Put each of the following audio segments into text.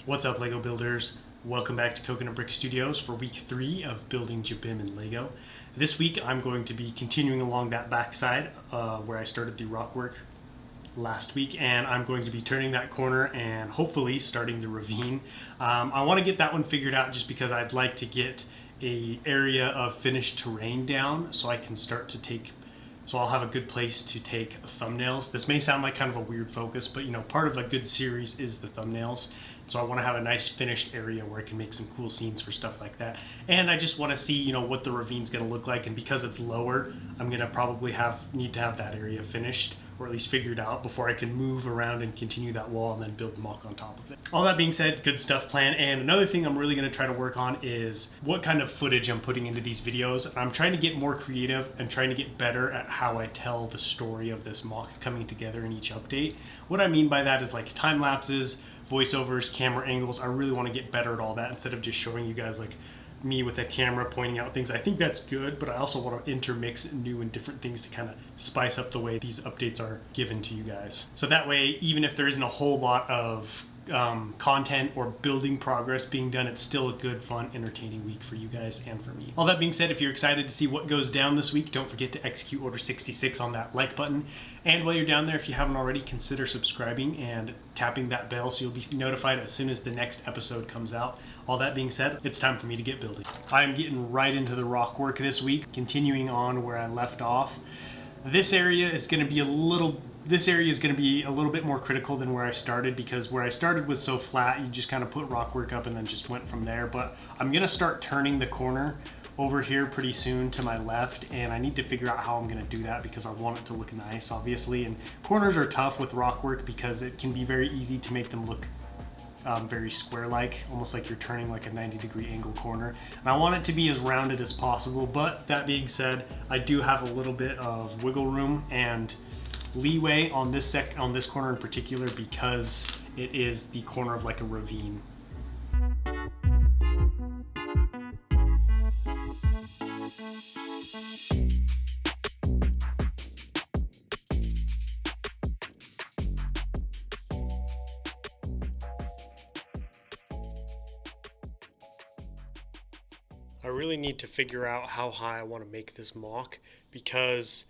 What's up, Lego builders? Welcome back to Coconut Brick Studios for week 3 of building Jabiim in LEGO. This week I'm going to be continuing along that backside where I started the rock work last week, and I'm going to be turning that corner and hopefully starting the ravine. I want to get that one figured out just because I'd like to get a area of finished terrain down so I can start to take, so I'll have a good place to take thumbnails. This may sound like kind of a weird focus, but part of a good series is the thumbnails. So I want to have a nice finished area where I can make some cool scenes for stuff like that. And I just want to see, what the ravine's going to look like. And because it's lower, I'm going to probably need to have that area finished, or at least figured out, before I can move around and continue that wall and then build the mock on top of it. All that being said, good stuff planned. And another thing I'm really going to try to work on is what kind of footage I'm putting into these videos. I'm trying to get more creative and trying to get better at how I tell the story of this mock coming together in each update. What I mean by that is like time lapses, voiceovers, camera angles. I really want to get better at all that instead of just showing you guys like me with a camera pointing out things. I think that's good, but I also want to intermix new and different things to kind of spice up the way these updates are given to you guys. So that way, even if there isn't a whole lot of content or building progress being done, it's still a good, fun, entertaining week for you guys and for me. All that being said, if you're excited to see what goes down this week, don't forget to execute Order 66 on that like button. And while you're down there, if you haven't already, consider subscribing and tapping that bell so you'll be notified as soon as the next episode comes out. All that being said, it's time for me to get building. I'm getting right into the rock work this week, continuing on where I left off. This area is going to be a little bit more critical than where I started, because where I started was so flat, you just kind of put rock work up and then just went from there. But I'm going to start turning the corner over here pretty soon to my left, and I need to figure out how I'm going to do that because I want it to look nice, obviously. And corners are tough with rock work because it can be very easy to make them look very square-like, almost like you're turning like a 90-degree angle corner. And I want it to be as rounded as possible, but that being said, I do have a little bit of wiggle room and leeway on this corner in particular because it is the corner of like a ravine. I really need to figure out how high I want to make this mock, because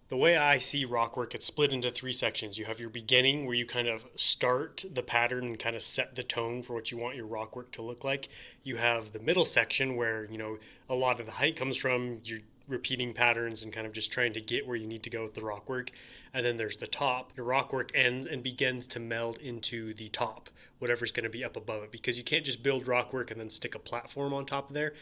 the way I see rock work, it's split into 3 sections. You have your beginning, where you kind of start the pattern and kind of set the tone for what you want your rock work to look like. You have the middle section where, a lot of the height comes from. You're repeating patterns and kind of just trying to get where you need to go with the rock work. And then there's the top. Your rock work ends and begins to meld into the top, whatever's going to be up above it, because you can't just build rock work and then stick a platform on top of there.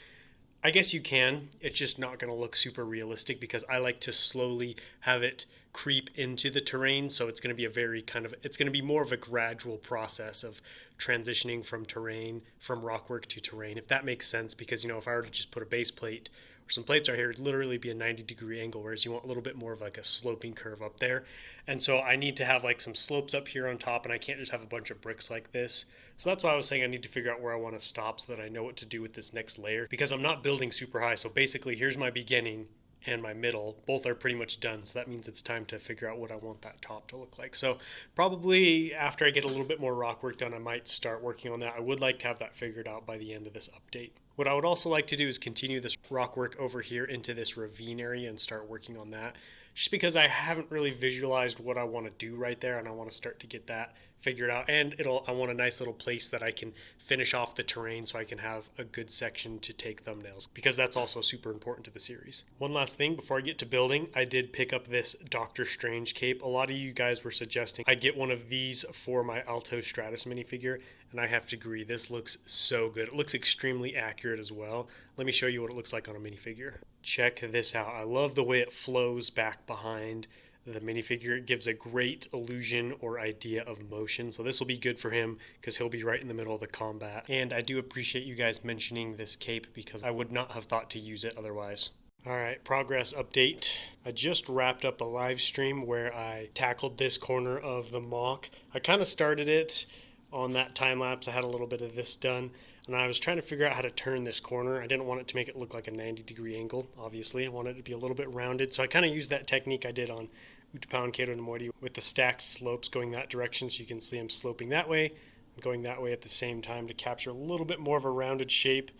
I guess you can. It's just not going to look super realistic because I like to slowly have it creep into the terrain. So it's going to be it's going to be more of a gradual process of transitioning from rock work to terrain, if that makes sense. Because, if I were to just put a base plate or some plates right here, it'd literally be a 90-degree angle, whereas you want a little bit more of like a sloping curve up there. And so I need to have like some slopes up here on top, and I can't just have a bunch of bricks like this. So that's why I was saying I need to figure out where I want to stop so that I know what to do with this next layer, because I'm not building super high. So basically, here's my beginning and my middle. Both are pretty much done. So that means it's time to figure out what I want that top to look like. So probably after I get a little bit more rock work done, I might start working on that. I would like to have that figured out by the end of this update. What I would also like to do is continue this rock work over here into this ravine area and start working on that, just because I haven't really visualized what I want to do right there, and I want to start to get that figured out. And I want a nice little place that I can finish off the terrain so I can have a good section to take thumbnails, because that's also super important to the series. One last thing before I get to building, I did pick up this Doctor Strange cape. A lot of you guys were suggesting I get one of these for my Alto Stratus minifigure, and I have to agree, this looks so good. It looks extremely accurate as well. Let me show you what it looks like on a minifigure. Check this out. I love the way it flows back behind the minifigure. It gives a great illusion or idea of motion. So this will be good for him because he'll be right in the middle of the combat. And I do appreciate you guys mentioning this cape because I would not have thought to use it otherwise. Alright, progress update. I just wrapped up a live stream where I tackled this corner of the mock. I kind of started it on that time lapse. I had a little bit of this done, and I was trying to figure out how to turn this corner. I didn't want it to make it look like a 90-degree angle, obviously. I wanted it to be a little bit rounded, so I kind of used that technique I did on Utapau and Kato Namoidi with the stacked slopes going that direction, so you can see them sloping that way, going that way at the same time to capture a little bit more of a rounded shape.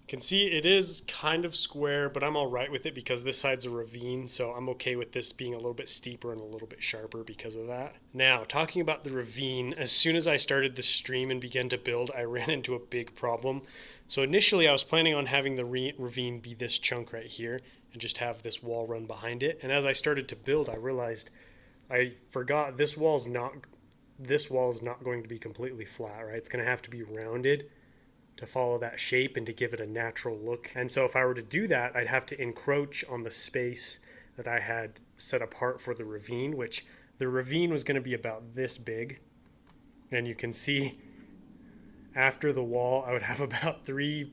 You can see it is kind of square, but I'm all right with it because this side's a ravine, so I'm okay with this being a little bit steeper and a little bit sharper because of that. Now, talking about the ravine, as soon as I started the stream and began to build, I ran into a big problem. So initially I was planning on having the ravine be this chunk right here and just have this wall run behind it. And as I started to build, I realized I forgot this wall is not going to be completely flat, right? It's going to have to be rounded to follow that shape and to give it a natural look. And so if I were to do that, I'd have to encroach on the space that I had set apart for the ravine, which the ravine was going to be about this big. And you can see after the wall, I would have about three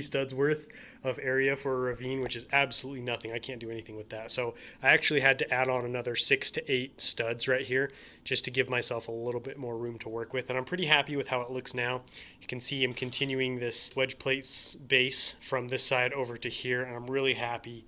studs worth of area for a ravine, which is absolutely nothing. I can't do anything with that. So I actually had to add on another 6 to 8 studs right here just to give myself a little bit more room to work with. And I'm pretty happy with how it looks now. You can see I'm continuing this wedge plate base from this side over to here, and I'm really happy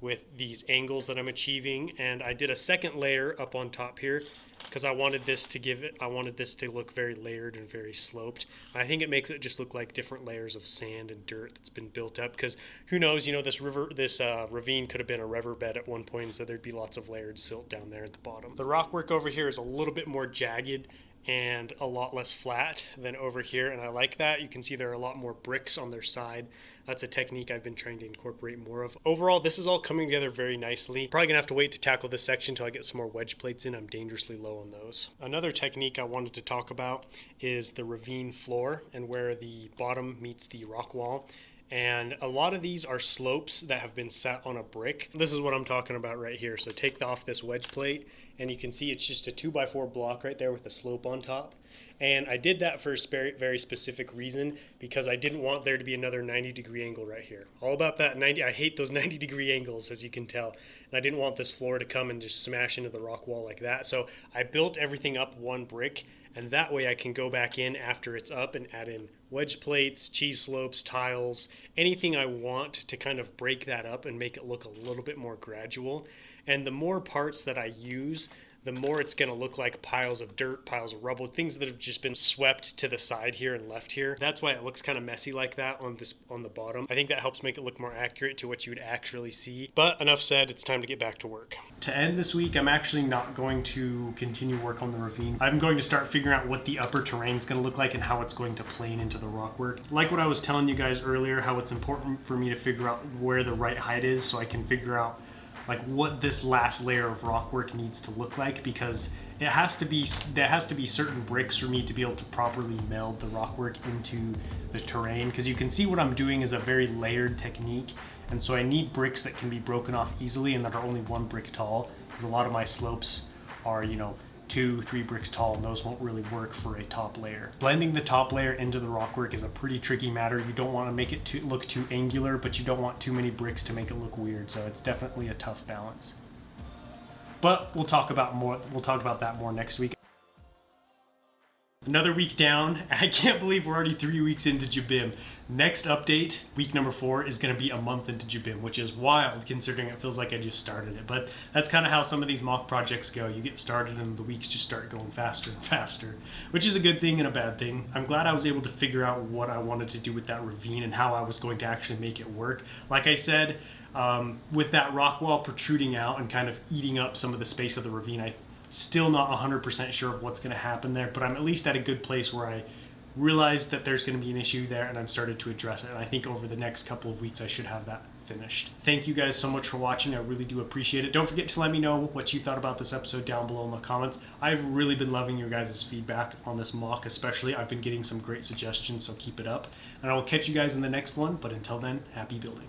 with these angles that I'm achieving. And I did a second layer up on top here because I wanted this to look very layered and very sloped. And I think it makes it just look like different layers of sand and dirt that's been built up, because who knows, this ravine could have been a river bed at one point, so there'd be lots of layered silt down there at the bottom. The rock work over here is a little bit more jagged and a lot less flat than over here, and I like that. You can see there are a lot more bricks on their side. That's a technique I've been trying to incorporate more of. Overall, this is all coming together very nicely. Probably gonna have to wait to tackle this section until I get some more wedge plates in. I'm dangerously low on those. Another technique I wanted to talk about is the ravine floor and where the bottom meets the rock wall. And a lot of these are slopes that have been set on a brick. This is what I'm talking about right here. So take off this wedge plate, and you can see it's just a 2x4 block right there with a slope on top. And I did that for a very specific reason, because I didn't want there to be another 90-degree angle right here. All about that 90, I hate those 90-degree angles, as you can tell. And I didn't want this floor to come and just smash into the rock wall like that. So I built everything up one brick, and that way I can go back in after it's up and add in wedge plates, cheese slopes, tiles, anything I want to kind of break that up and make it look a little bit more gradual. And the more parts that I use, the more it's going to look like piles of dirt, piles of rubble, things that have just been swept to the side here and left here. That's why it looks kind of messy like that on the bottom. I think that helps make it look more accurate to what you would actually see. But enough said, it's time to get back to work. To end this week, I'm actually not going to continue work on the ravine. I'm going to start figuring out what the upper terrain is going to look like and how it's going to plane into the rock work. Like what I was telling you guys earlier, how it's important for me to figure out where the right height is so I can figure out like what this last layer of rock work needs to look like, because there has to be certain bricks for me to be able to properly meld the rock work into the terrain, because you can see what I'm doing is a very layered technique, and so I need bricks that can be broken off easily and that are only 1 brick tall, because a lot of my slopes are 2-3 bricks tall, and those won't really work for a top layer. Blending the top layer into the rock work is a pretty tricky matter. You don't want to make it look too angular, but you don't want too many bricks to make it look weird, so it's definitely a tough balance. But we'll talk about that more next week. Another week down. I can't believe we're already 3 weeks into Jabiim. Next update, week number 4, is going to be a month into Jabiim, which is wild considering it feels like I just started it. But that's kind of how some of these mock projects go. You get started and the weeks just start going faster and faster, which is a good thing and a bad thing. I'm glad I was able to figure out what I wanted to do with that ravine and how I was going to actually make it work. Like I said, with that rock wall protruding out and kind of eating up some of the space of the ravine, I'm still not 100% sure of what's going to happen there, but I'm at least at a good place where I realized that there's going to be an issue there and I've started to address it. And I think over the next couple of weeks I should have that finished. Thank you guys so much for watching. I really do appreciate it. Don't forget to let me know what you thought about this episode down below in the comments. I've really been loving your guys' feedback on this mock especially. I've been getting some great suggestions, so keep it up. And I will catch you guys in the next one, but until then, happy building.